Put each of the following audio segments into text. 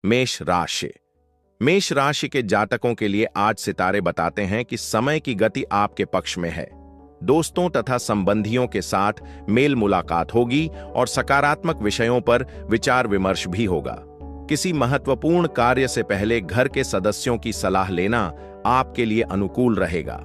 मेष राशि। मेष राशि के जातकों के लिए आज सितारे बताते हैं कि समय की गति आपके पक्ष में है। दोस्तों तथा संबंधियों के साथ मेल मुलाकात होगी और सकारात्मक विषयों पर विचार विमर्श भी होगा। किसी महत्वपूर्ण कार्य से पहले घर के सदस्यों की सलाह लेना आपके लिए अनुकूल रहेगा।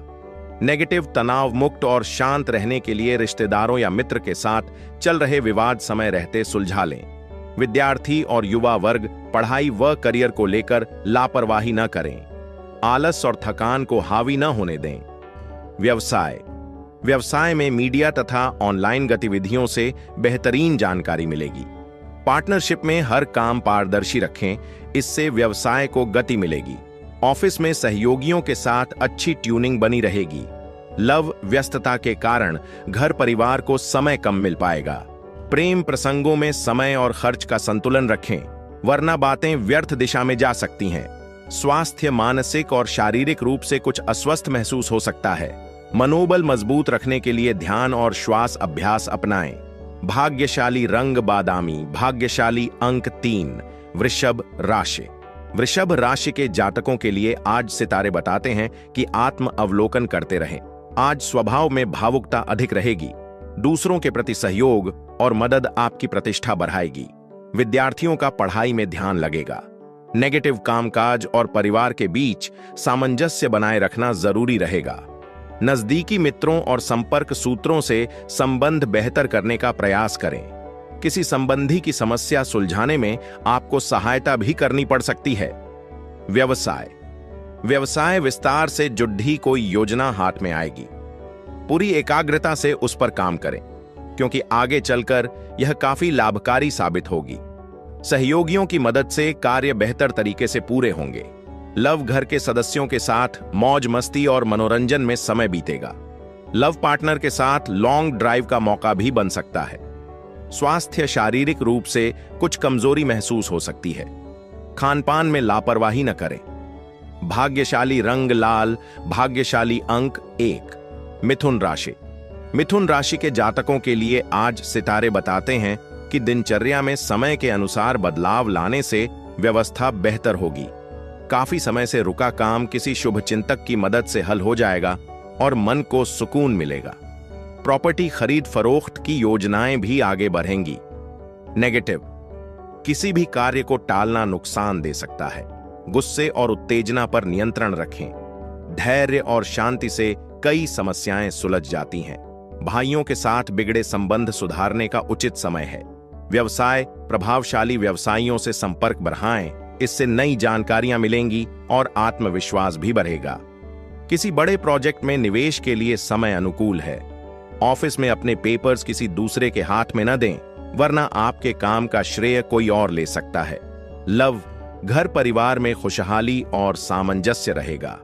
नेगेटिव, तनाव मुक्त और शांत रहने के लिए रिश्तेदारों या मित्र के साथ चल रहे विवाद समय रहते सुलझा लें। विद्यार्थी और युवा वर्ग पढ़ाई व करियर को लेकर लापरवाही न करें। आलस और थकान को हावी न होने दें। व्यवसाय में मीडिया तथा ऑनलाइन गतिविधियों से बेहतरीन जानकारी मिलेगी। पार्टनरशिप में हर काम पारदर्शी रखें, इससे व्यवसाय को गति मिलेगी। ऑफिस में सहयोगियों के साथ अच्छी ट्यूनिंग बनी रहेगी। लव, व्यस्तता के कारण घर परिवार को समय कम मिल पाएगा। प्रेम प्रसंगों में समय और खर्च का संतुलन रखें, वरना बातें व्यर्थ दिशा में जा सकती हैं। स्वास्थ्य मानसिक और शारीरिक रूप से कुछ अस्वस्थ महसूस हो सकता है। मनोबल मजबूत रखने के लिए ध्यान और श्वास अभ्यास अपनाएं। भाग्यशाली रंग बादामी, भाग्यशाली अंक 3। वृषभ राशि के जातकों के लिए आज सितारे बताते हैं कि आत्म अवलोकन करते रहें। आज स्वभाव में भावुकता अधिक रहेगी। दूसरों के प्रति सहयोग और मदद आपकी प्रतिष्ठा बढ़ाएगी। विद्यार्थियों का पढ़ाई में ध्यान लगेगा। नेगेटिव कामकाज और परिवार के बीच सामंजस्य बनाए रखना जरूरी रहेगा। नजदीकी मित्रों और संपर्क सूत्रों से संबंध बेहतर करने का प्रयास करें। किसी संबंधी की समस्या सुलझाने में आपको सहायता भी करनी पड़ सकती है। व्यवसाय विस्तार से जुड़ी कोई योजना हाथ में आएगी। पूरी एकाग्रता से उस पर काम करें, क्योंकि आगे चलकर यह काफी लाभकारी साबित होगी। सहयोगियों की मदद से कार्य बेहतर तरीके से पूरे होंगे। लव, घर के सदस्यों के साथ मौज मस्ती और मनोरंजन में समय बीतेगा। लव पार्टनर के साथ लॉन्ग ड्राइव का मौका भी बन सकता है। स्वास्थ्य, शारीरिक रूप से कुछ कमजोरी महसूस हो सकती है। खानपान में लापरवाही न करें। भाग्यशाली रंग लाल, भाग्यशाली अंक 1। मिथुन राशि के जातकों के लिए आज सितारे बताते हैं कि दिनचर्या में समय के अनुसार बदलाव लाने से व्यवस्था बेहतर होगी। काफी समय से रुका काम किसी शुभचिंतक की मदद से हल हो जाएगा और मन को सुकून मिलेगा। प्रॉपर्टी खरीद फरोख्त की योजनाएं भी आगे बढ़ेंगी। नेगेटिव, किसी भी कार्य को टालना नुकसान दे सकता है। गुस्से और उत्तेजना पर नियंत्रण रखें। धैर्य और शांति से कई समस्याएं सुलझ जाती हैं। भाइयों के साथ बिगड़े संबंध सुधारने का उचित समय है। व्यवसाय, प्रभावशाली व्यवसायियों से संपर्क बढ़ाएं, इससे नई जानकारियां मिलेंगी और आत्मविश्वास भी बढ़ेगा। किसी बड़े प्रोजेक्ट में निवेश के लिए समय अनुकूल है। ऑफिस में अपने पेपर्स किसी दूसरे के हाथ में न दें, वरना आपके काम का श्रेय कोई और ले सकता है। लव, घर परिवार में खुशहाली और सामंजस्य रहेगा।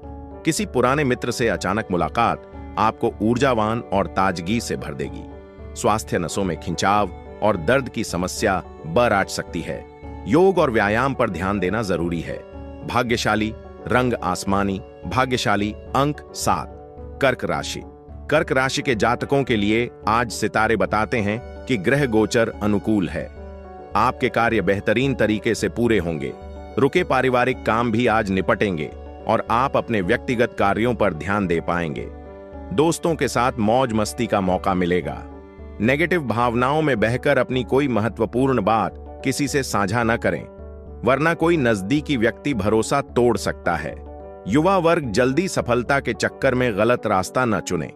किसी पुराने मित्र से अचानक मुलाकात आपको ऊर्जावान और ताजगी से भर देगी। स्वास्थ्य, नसों में खिंचाव और दर्द की समस्या बरआट सकती है। योग और व्यायाम पर ध्यान देना जरूरी है। भाग्यशाली रंग आसमानी, भाग्यशाली अंक 7। कर्क राशि के जातकों के लिए आज सितारे बताते हैं कि ग्रह गोचर अनुकूल है। आपके कार्य बेहतरीन तरीके से पूरे होंगे। रुके पारिवारिक काम भी आज निपटेंगे और आप अपने व्यक्तिगत कार्यों पर ध्यान दे पाएंगे। दोस्तों के साथ मौज मस्ती का मौका मिलेगा। नेगेटिव भावनाओं में बहकर अपनी कोई महत्वपूर्ण बात किसी से साझा न करें, वरना कोई नजदीकी व्यक्ति भरोसा तोड़ सकता है। युवा वर्ग जल्दी सफलता के चक्कर में गलत रास्ता न चुने।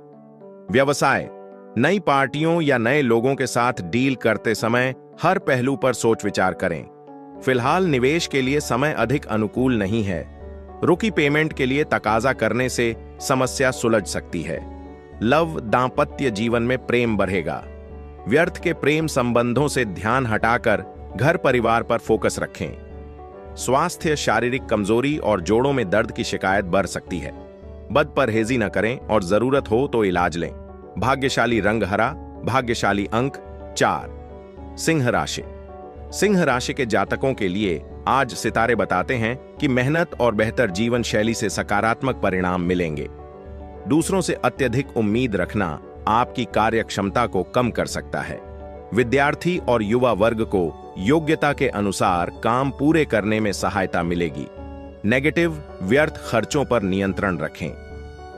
व्यवसाय, नई पार्टियों या नए लोगों के साथ डील करते समय हर पहलू पर सोच विचार करें। फिलहाल निवेश के लिए समय अधिक अनुकूल नहीं है। रुकी पेमेंट के लिए तकाजा करने से समस्या सुलझ सकती है। लव, दांपत्य जीवन में प्रेम बढ़ेगा। व्यर्थ के प्रेम संबंधों से ध्यान हटाकर घर परिवार पर फोकस रखें। स्वास्थ्य, शारीरिक कमजोरी और जोड़ों में दर्द की शिकायत बढ़ सकती है। बदपरहेजी न करें और जरूरत हो तो इलाज लें। भाग्यशाली रंग हरा, भाग्यशाली अंक 4। सिंह राशि के जातकों के लिए आज सितारे बताते हैं कि मेहनत और बेहतर जीवन शैली से सकारात्मक परिणाम मिलेंगे। दूसरों से अत्यधिक उम्मीद रखना आपकी कार्यक्षमता को कम कर सकता है। विद्यार्थी और युवा वर्ग को योग्यता के अनुसार काम पूरे करने में सहायता मिलेगी। नेगेटिव, व्यर्थ खर्चों पर नियंत्रण रखें।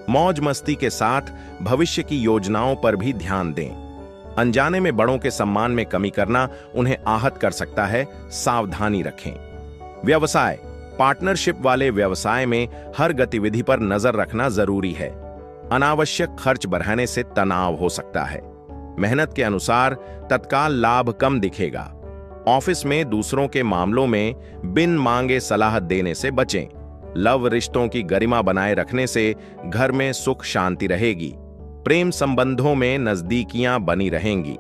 मौज मस्ती के साथ भविष्य की योजनाओं पर भी ध्यान दें। अनजाने में बड़ों के सम्मान में कमी करना उन्हें आहत कर सकता है, सावधानी रखें। व्यवसाय, पार्टनरशिप वाले व्यवसाय में हर गतिविधि पर नजर रखना जरूरी है। अनावश्यक खर्च बढ़ाने से तनाव हो सकता है। मेहनत के अनुसार तत्काल लाभ कम दिखेगा। ऑफिस में दूसरों के मामलों में बिन मांगे सलाह देने से बचें। लव रिश्तों की गरिमा बनाए रखने से घर में सुख शांति रहेगी। प्रेम संबंधों में नजदीकियां बनी रहेंगी।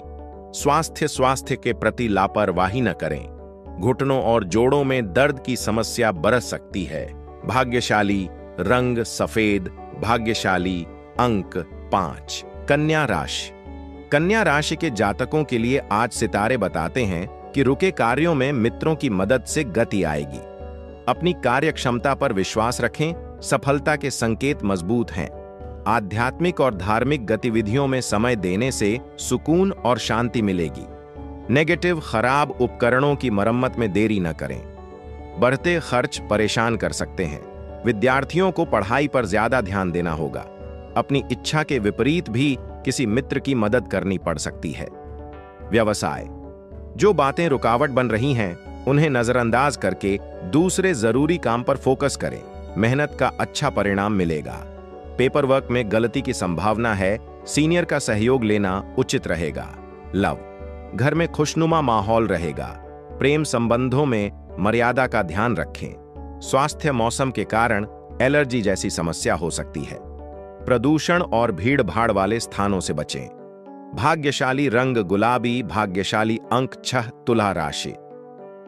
स्वास्थ्य के प्रति लापरवाही न करें। घुटनों और जोड़ों में दर्द की समस्या बरस सकती है। भाग्यशाली रंग सफेद, भाग्यशाली अंक 5। कन्या राशि। कन्या राशि के जातकों के लिए आज सितारे बताते हैं कि रुके कार्यों में मित्रों की मदद से गति आएगी। अपनी कार्य क्षमता पर विश्वास रखें, सफलता के संकेत मजबूत हैं। आध्यात्मिक और धार्मिक गतिविधियों में समय देने से सुकून और शांति मिलेगी। नेगेटिव, खराब उपकरणों की मरम्मत में देरी न करें। बढ़ते खर्च परेशान कर सकते हैं। विद्यार्थियों को पढ़ाई पर ज्यादा ध्यान देना होगा। अपनी इच्छा के विपरीत भी किसी मित्र की मदद करनी पड़ सकती है। व्यवसाय, जो बातें रुकावट बन रही हैं उन्हें नजरअंदाज करके दूसरे जरूरी काम पर फोकस करें। मेहनत का अच्छा परिणाम मिलेगा। पेपर वर्क में गलती की संभावना है, सीनियर का सहयोग लेना उचित रहेगा। लव, घर में खुशनुमा माहौल रहेगा। प्रेम संबंधों में मर्यादा का ध्यान रखें। स्वास्थ्य, मौसम के कारण एलर्जी जैसी समस्या हो सकती है। प्रदूषण और भीड़ भाड़ वाले स्थानों से बचें। भाग्यशाली रंग गुलाबी, भाग्यशाली अंक 6। तुला राशि।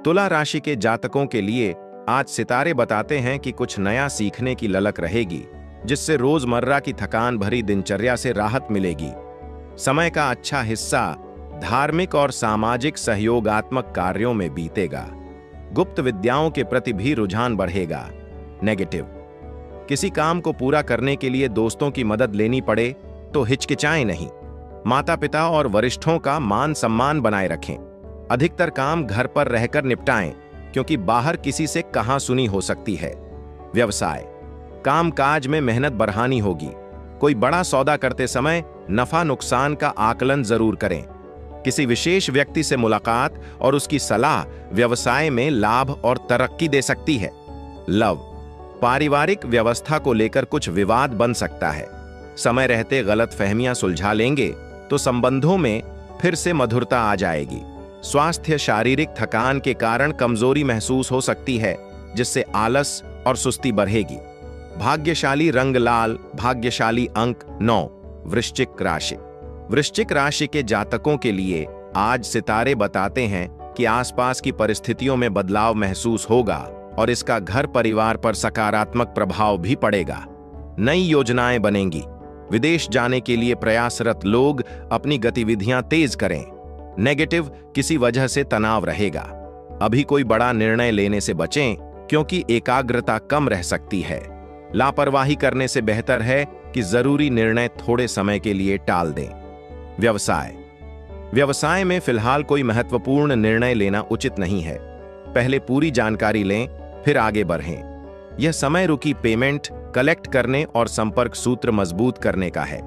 तुला राशि के जातकों के लिए आज सितारे बताते हैं कि कुछ नया सीखने की ललक रहेगी, जिससे रोजमर्रा की थकान भरी दिनचर्या से राहत मिलेगी। समय का अच्छा हिस्सा धार्मिक और सामाजिक सहयोगात्मक कार्यों में बीतेगा। गुप्त विद्याओं के प्रति भी रुझान बढ़ेगा। नेगेटिव, किसी काम को पूरा करने के लिए दोस्तों की मदद लेनी पड़े तो हिचकिचाएं नहीं। माता पिता और वरिष्ठों का मान सम्मान बनाए रखें। अधिकतर काम घर पर रहकर निपटाएं, क्योंकि बाहर किसी से कहां सुनी हो सकती है। व्यवसाय, कामकाज में मेहनत बढ़ानी होगी। कोई बड़ा सौदा करते समय नफा नुकसान का आकलन जरूर करें। किसी विशेष व्यक्ति से मुलाकात और उसकी सलाह व्यवसाय में लाभ और तरक्की दे सकती है। लव, पारिवारिक व्यवस्था को लेकर कुछ विवाद बन सकता है। समय रहते गलतफहमियां सुलझा लेंगे तो संबंधों में फिर से मधुरता आ जाएगी। स्वास्थ्य, शारीरिक थकान के कारण कमजोरी महसूस हो सकती है, जिससे आलस और सुस्ती बढ़ेगी। भाग्यशाली रंग लाल, भाग्यशाली अंक 9। वृश्चिक राशि। वृश्चिक राशि के जातकों के लिए आज सितारे बताते हैं कि आसपास की परिस्थितियों में बदलाव महसूस होगा और इसका घर परिवार पर सकारात्मक प्रभाव भी पड़ेगा। नई योजनाएं बनेंगी। विदेश जाने के लिए प्रयासरत लोग अपनी गतिविधियां तेज करें। नेगेटिव, किसी वजह से तनाव रहेगा। अभी कोई बड़ा निर्णय लेने से बचें, क्योंकि एकाग्रता कम रह सकती है। लापरवाही करने से बेहतर है कि जरूरी निर्णय थोड़े समय के लिए टाल दें। व्यवसाय में फिलहाल कोई महत्वपूर्ण निर्णय लेना उचित नहीं है। पहले पूरी जानकारी लें, फिर आगे बढ़ें। यह समय रुकी पेमेंट कलेक्ट करने और संपर्क सूत्र मजबूत करने का है।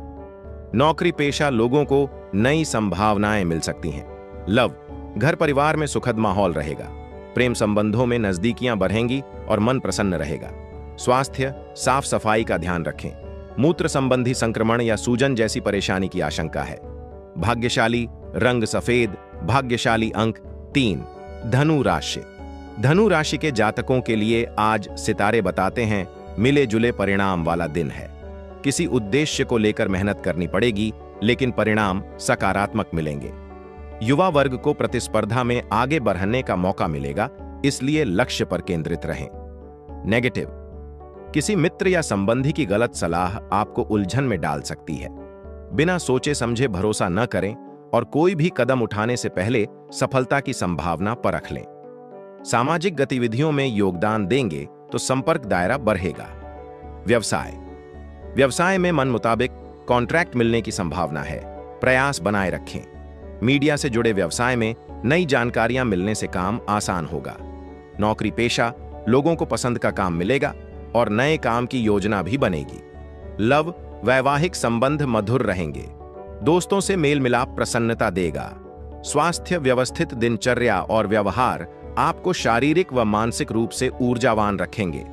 नौकरी पेशा लोगों को नई संभावनाएं मिल सकती हैं। लव, घर परिवार में सुखद माहौल रहेगा। प्रेम संबंधों में नजदीकियां बढ़ेंगी और मन प्रसन्न रहेगा। स्वास्थ्य, साफ सफाई का ध्यान रखें। मूत्र संबंधी संक्रमण या सूजन जैसी परेशानी की आशंका है। भाग्यशाली रंग सफेद, भाग्यशाली अंक 3। धनु राशि। धनु राशि के जातकों के लिए आज सितारे बताते हैं मिले जुले परिणाम वाला दिन है। किसी उद्देश्य को लेकर मेहनत करनी पड़ेगी, लेकिन परिणाम सकारात्मक मिलेंगे। युवा वर्ग को प्रतिस्पर्धा में आगे बढ़ने का मौका मिलेगा, इसलिए लक्ष्य पर केंद्रित रहें। नेगेटिव, किसी मित्र या संबंधी की गलत सलाह आपको उलझन में डाल सकती है। बिना सोचे समझे भरोसा न करें और कोई भी कदम उठाने से पहले सफलता की संभावना परख लें। सामाजिक गतिविधियों में योगदान देंगे तो संपर्क दायरा बढ़ेगा। व्यवसाय में मन मुताबिक कॉन्ट्रैक्ट मिलने की संभावना है। प्रयास बनाए रखें। मीडिया से जुड़े व्यवसाय में नई जानकारियां मिलने से काम आसान होगा। नौकरी पेशा, लोगों को पसंद का काम मिलेगा और नए काम की योजना भी बनेगी। लव, वैवाहिक संबंध मधुर रहेंगे। दोस्तों से मेल मिलाप प्रसन्नता देगा। स्वास्थ्य, व्यवस्थित दिनचर्या और व्यवहार आपको शारीरिक व मानसिक रूप से ऊर्जावान रखेंगे।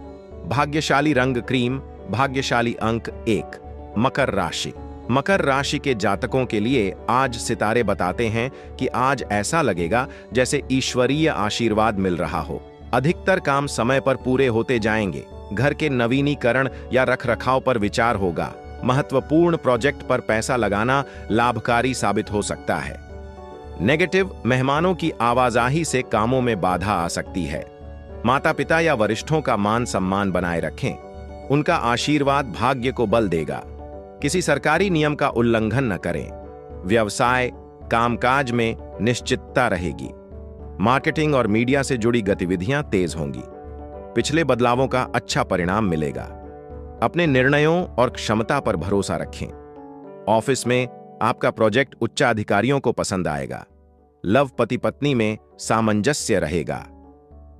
भाग्यशाली रंग क्रीम, भाग्यशाली अंक 1। मकर राशि। मकर राशि के जातकों के लिए आज सितारे बताते हैं कि आज ऐसा लगेगा जैसे ईश्वरीय आशीर्वाद मिल रहा हो। अधिकतर काम समय पर पूरे होते जाएंगे। घर के नवीनीकरण या रखरखाव पर विचार होगा। महत्वपूर्ण प्रोजेक्ट पर पैसा लगाना लाभकारी साबित हो सकता है। नेगेटिव, मेहमानों की आवाजाही से कामों में बाधा आ सकती है। माता पिता या वरिष्ठों का मान सम्मान बनाए रखें। उनका आशीर्वाद भाग्य को बल देगा। किसी सरकारी नियम का उल्लंघन न करें। व्यवसाय, कामकाज में निश्चितता रहेगी। मार्केटिंग और मीडिया से जुड़ी गतिविधियां तेज होंगी। पिछले बदलावों का अच्छा परिणाम मिलेगा। अपने निर्णयों और क्षमता पर भरोसा रखें। ऑफिस में आपका प्रोजेक्ट उच्चाधिकारियों को पसंद आएगा। लव, पति पत्नी में सामंजस्य रहेगा।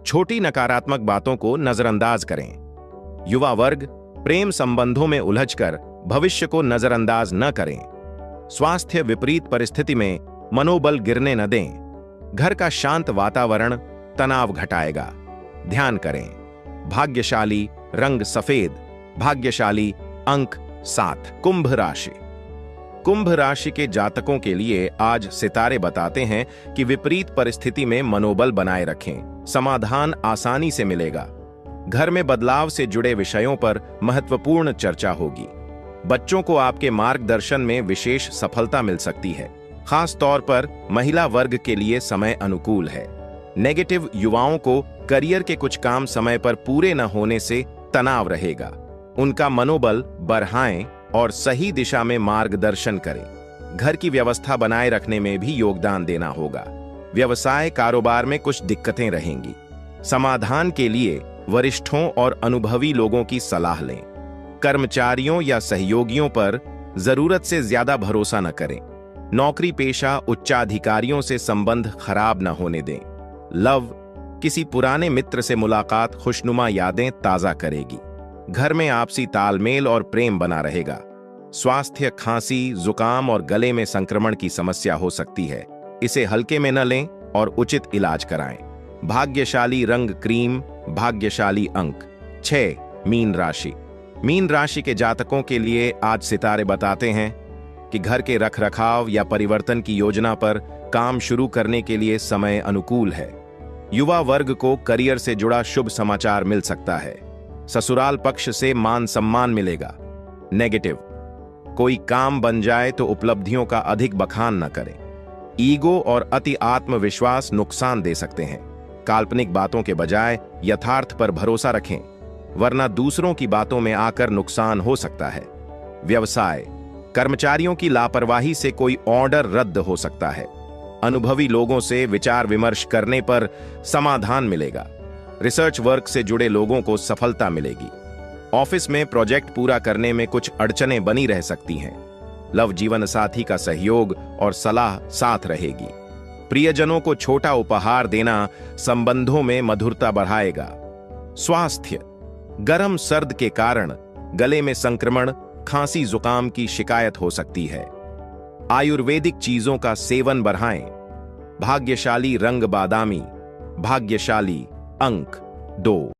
छोटी नकारात्मक बातों को नजरअंदाज करें। युवा वर्ग, प्रेम संबंधों में उलझकर भविष्य को नजरअंदाज न करें। स्वास्थ्य, विपरीत परिस्थिति में मनोबल गिरने न दें। घर का शांत वातावरण तनाव घटाएगा। ध्यान करें। भाग्यशाली रंग सफेद, भाग्यशाली अंक 7। कुंभ राशि। कुंभ राशि के जातकों के लिए आज सितारे बताते हैं कि विपरीत परिस्थिति में मनोबल बनाए रखें। समाधान आसानी से मिलेगा। घर में बदलाव से जुड़े विषयों पर महत्वपूर्ण चर्चा होगी। बच्चों को आपके मार्गदर्शन में विशेष सफलता मिल सकती है। खास तौर पर महिला वर्ग के लिए समय अनुकूल है। नेगेटिव, युवाओं को करियर के कुछ काम समय पर पूरे न होने से तनाव रहेगा। उनका मनोबल बढ़ाएं और सही दिशा में मार्गदर्शन करें। घर की व्यवस्था बनाए रखने में भी योगदान देना होगा। व्यवसाय, कारोबार में कुछ दिक्कतें रहेंगी। समाधान के लिए वरिष्ठों और अनुभवी लोगों की सलाह लें। कर्मचारियों या सहयोगियों पर जरूरत से ज्यादा भरोसा न करें। नौकरी पेशा, उच्चाधिकारियों से संबंध खराब न होने दें। लव, किसी पुराने मित्र से मुलाकात खुशनुमा यादें ताजा करेगी। घर में आपसी तालमेल और प्रेम बना रहेगा। स्वास्थ्य, खांसी, जुकाम और गले में संक्रमण की समस्या हो सकती है। इसे हल्के में न लें और उचित इलाज कराएं। भाग्यशाली रंग क्रीम, भाग्यशाली अंक 6। मीन राशि। मीन राशि के जातकों के लिए आज सितारे बताते हैं कि घर के रखरखाव या परिवर्तन की योजना पर काम शुरू करने के लिए समय अनुकूल है। युवा वर्ग को करियर से जुड़ा शुभ समाचार मिल सकता है। ससुराल पक्ष से मान सम्मान मिलेगा। नेगेटिव, कोई काम बन जाए तो उपलब्धियों का अधिक बखान न करें। ईगो और अति आत्मविश्वास नुकसान दे सकते हैं। काल्पनिक बातों के बजाय यथार्थ पर भरोसा रखें, वरना दूसरों की बातों में आकर नुकसान हो सकता है। व्यवसाय, कर्मचारियों की लापरवाही से कोई ऑर्डर रद्द हो सकता है। अनुभवी लोगों से विचार विमर्श करने पर समाधान मिलेगा। रिसर्च वर्क से जुड़े लोगों को सफलता मिलेगी। ऑफिस में प्रोजेक्ट पूरा करने में कुछ अड़चनें बनी रह सकती हैं। लव, जीवन साथी का सहयोग और सलाह साथ रहेगी। प्रियजनों को छोटा उपहार देना संबंधों में मधुरता बढ़ाएगा। स्वास्थ्य, गर्म सर्द के कारण गले में संक्रमण, खांसी, जुकाम की शिकायत हो सकती है। आयुर्वेदिक चीजों का सेवन बढ़ाएं। भाग्यशाली रंग बादामी, भाग्यशाली अंक 2।